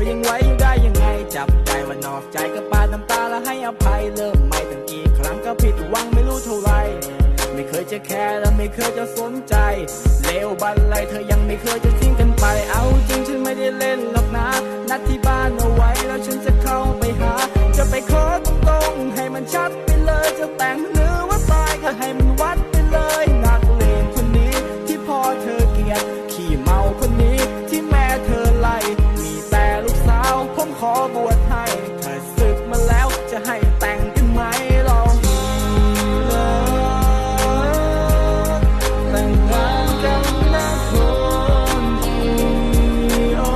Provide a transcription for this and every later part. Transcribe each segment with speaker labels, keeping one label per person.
Speaker 1: ยังไว้อยู่ได้ยังไงจับใจว่านอกใจก็ปาดน้ำตาแล้วให้อภัยเริ่มใหม่ตั้งกี่ครั้งก็ผิดหวังไม่รู้เท่าไรไม่เคยจะแคร์และไม่เคยจะสนใจเลวบันไลเธอยังไม่เคยจะทิ้งกันไปเอาจริงฉันไม่ได้เล่นหรอกนะนัดที่บ้านเอาไว้แล้วฉันจะเข้าไปหาจะไปขอตรงๆให้มันชัดไปเลยจะแต่งหรือว่าตายก็ให้มันวัดไปเลยนักเลงคนนี้ที่พ่อเธอเกลียดขี้เมาคนนี้ที่แม่เธอไล่มีแต่ลูกสาวผมขอบวชให้เธอศึกมาแล้วจะให้แต่งกันไหมลองแต่งงานกันนะคนดีโอ้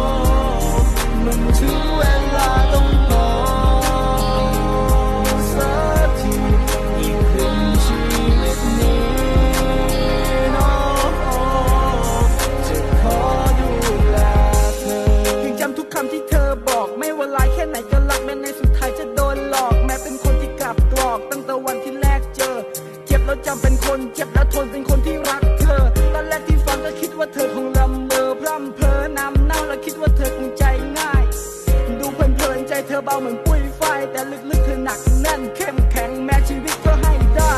Speaker 1: มันถึงเวลาต้องพอสักทีอีกครึ่งชีวิตนี้โอ้จะขอดูแลเธอยังจำทุกคำที่เธอบอกไม่ว่าลายแค่ไหนก็รักแม้ในสุดท้ายจะโดนหลอกแม้เป็นคนที่กลับกรอกตั้งแต่วันที่แรกเจอเจ็บแล้วจำเป็นคนเจ็บแล้วทนเป็นคนที่รักเธอตอนแรกที่ฟังก็คิดว่าเธอคงลำเมอพร่ำเพ้อนำเน่าและคิดว่าเธอคงใจง่ายดูเพลินๆใจเธอเบาเหมือนปุ้ยฝ้ายแต่ลึกๆเธอหนักแน่นเข้มแข็งแม้ชีวิตก็ให้ได้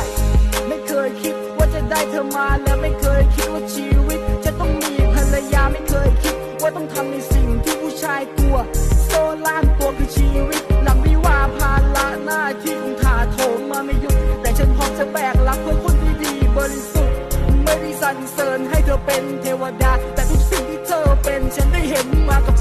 Speaker 1: ไม่เคยคิดว่าจะได้เธอมาและไม่เคยคิดว่าชีวิตจะต้องมีภรรยาไม่เคยคิดว่าต้องทำในสิ่งที่ผู้ชายกลัวโซ่ล่ามตัวคือชีวิตหลังวิวาห์ภาระหน้าที่คงถาโถมมาไม่หยุดแต่ฉันพร้อมจะแบกรับเพื่อคนที่ดีบริสุทธิ์ไม่ได้สรรเสริญให้เธอเป็นเทวดาแต่ทุกสิ่งที่เธอเป็นฉันได้เห็นมากับ